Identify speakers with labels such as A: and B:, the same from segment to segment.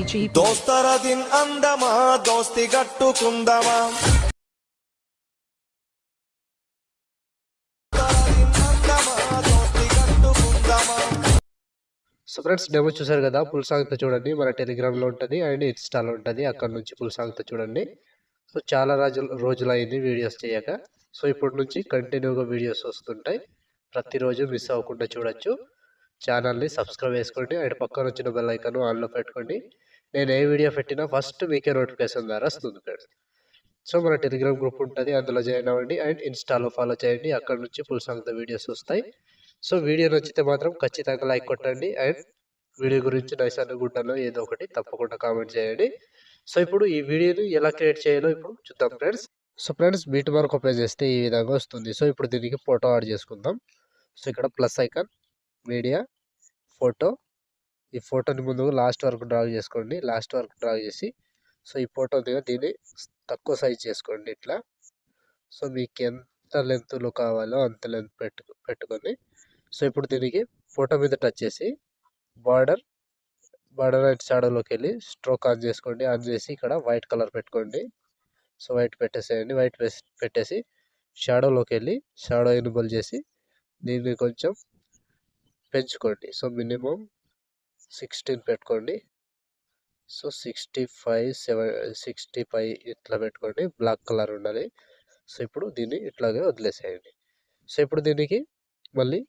A: దోస్తర దిన్ అందమా దోస్తి గట్టుకుందమా
B: so friends demo చూసారు కదా, ఫుల్ సాంగ్తో చూడండి. మన టెలిగ్రామ్లో ఉంటుంది అండ్ ఇన్స్టాలో ఉంటుంది. అక్కడ నుంచి ఫుల్ సాంగ్తో చూడండి. సో చాలా రోజులు అయింది వీడియోస్ చేయక. సో ఇప్పటి నుంచి కంటిన్యూగా వీడియోస్ వస్తుంటాయి. ప్రతిరోజు మిస్ అవ్వకుండా చూడొచ్చు. ఛానల్ని సబ్స్క్రైబ్ చేసుకోండి అండ్ పక్కన వచ్చిన బెల్ ఐకాన్ ఆన్లో పెట్టుకోండి. నేను ఏ వీడియో పెట్టినా ఫస్ట్ మీకే నోటిఫికేషన్ ద్వారా వస్తుంది ఫ్రెండ్స్. సో మన టెలిగ్రామ్ గ్రూప్ ఉంటుంది, అందులో జాయిన్ అవ్వండి అండ్ ఇన్స్టాలో ఫాలో చేయండి. అక్కడ నుంచి ఫుల్ సాంగ్తో వీడియోస్ వస్తాయి. సో వీడియో నచ్చితే మాత్రం ఖచ్చితంగా లైక్ కొట్టండి అండ్ వీడియో గురించి నైస్ అన్న గుడ్డలో ఏదో ఒకటి తప్పకుండా కామెంట్ చేయండి. సో ఇప్పుడు ఈ వీడియోని ఎలా క్రియేట్ చేయాలో ఇప్పుడు చూద్దాం friends. So friends beat mark open చేస్తే ఈ విధంగా వస్తుంది. సో ఇప్పుడు దీనికి ఫోటో యాడ్ చేసుకుందాం. సో ఇక్కడ ప్లస్ ఐకాన్, మీడియా, ఫోటో. ఈ ఫోటోని ముందు లాస్ట్ వరకు డ్రా చేసుకోండి. లాస్ట్ వరకు డ్రా చేసి సో ఈ ఫోటో దగ్గర దీన్ని తక్కువ సైజ్ చేసుకోండి ఇట్లా. సో మీకు ఎంత లెంత్లో కావాలో అంత లెంత్ పెట్టుకొని సో ఇప్పుడు దీనికి ఫోటో మీద టచ్ చేసి బార్డర్ అండ్ షాడోలోకి వెళ్ళి స్ట్రోక్ ఆన్ చేసుకోండి. ఆన్ చేసి ఇక్కడ వైట్ కలర్ పెట్టుకోండి. సో వైట్ పెట్టేసేయండి. వైట్ పెట్టేసి షాడోలోకి వెళ్ళి షాడో ఎనేబుల్ చేసి దీన్ని కొంచెం పెంచుకోండి. సో మినిమం 16 పెట్టుకోండి. సో 65 ఇట్లా పెట్టుకోండి. బ్లాక్ కలర్ ఉండాలి. సో ఇప్పుడు దీన్ని ఇట్లాగే వదిలేసేయండి. సో ఇప్పుడు దీనికి మళ్ళీ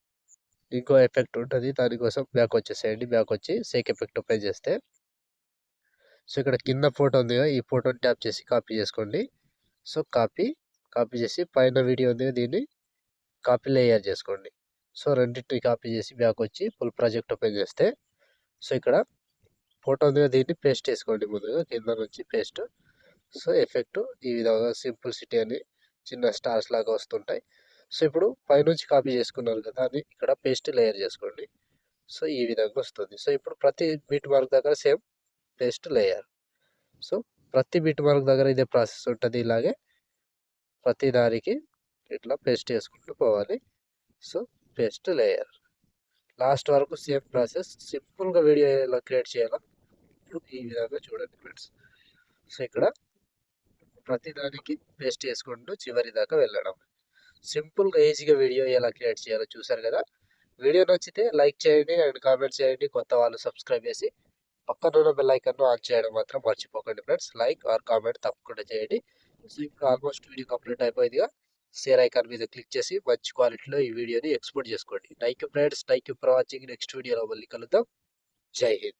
B: ఇంకో ఎఫెక్ట్ ఉంటుంది, దానికోసం బ్యాక్ వచ్చేసేయండి. బ్యాక్ వచ్చి సేక్ ఎఫెక్ట్ అప్లై చేస్తే సో ఇక్కడ కింద ఫోటో ఉంది కదా, ఈ ఫోటోని ట్యాప్ చేసి కాపీ చేసుకోండి. సో కాపీ చేసి పైన వీడియో ఉంది దీన్ని కాపీ లేయర్ చేసుకోండి. సో రెండింటిని కాపీ చేసి బ్యాక్ వచ్చి ఫుల్ ప్రాజెక్ట్ ఓపెన్ చేస్తే సో ఇక్కడ ఫోటో ఉంది కదా, దీన్ని పేస్ట్ చేసుకోండి. ముందుగా కింద నుంచి పేస్ట్. సో ఎఫెక్ట్ ఈ విధంగా సింప్లిసిటీ అని చిన్న స్టార్స్ లాగా వస్తుంటాయి. సో ఇప్పుడు పైనుంచి కాపీ చేసుకున్నారు కదా, అది ఇక్కడ పేస్ట్ లేయర్ చేసుకోండి. సో ఈ విధంగా వస్తుంది. సో ఇప్పుడు ప్రతి బీట్ మార్క్ దగ్గర సేమ్ పేస్ట్ లేయర్. సో ప్రతి బీట్ మార్క్ దగ్గర ఇదే ప్రాసెస్ ఉంటుంది. ఇలాగే ప్రతి దానికి ఇట్లా పేస్ట్ చేసుకుంటూ పోవాలి. సో పేస్ట్ లేయర్ లాస్ట్ వరకు సేమ్ ప్రాసెస్. సింపుల్గా వీడియో ఎలా క్రియేట్ చేయాలో ఇప్పుడు ఈ విధంగా చూడండి ఫ్రెండ్స్. సో ఇక్కడ ప్రతి దానికి పేస్ట్ చేసుకుంటూ చివరి దాకా వెళ్ళడం. సింపుల్గా ఈజీగా వీడియో ఎలా క్రియేట్ చేయాలో చూసారు కదా. వీడియో నచ్చితే లైక్ చేయండి అండ్ కామెంట్ చేయండి. కొత్త వాళ్ళు సబ్స్క్రైబ్ చేసి పక్కన ఉన్న బెల్ ఐకాన్ ఆన్ చేయడం మాత్రం మర్చిపోకండి ఫ్రెండ్స్. లైక్ ఆర్ కామెంట్ తప్పకుండా చేయండి. సో ఇప్పుడు ఆల్మోస్ట్ వీడియో కంప్లీట్ అయిపోయిందిగా. షేర్ ఐకాన్ మీద క్లిక్ చేసి మంచి క్వాలిటీలో ఈ వీడియోని ఎక్స్పోర్ట్ చేసుకోండి. Thank you friends, thank you for watching. Next వీడియోలో మళ్ళీ కలుద్దాం. జై హింద్.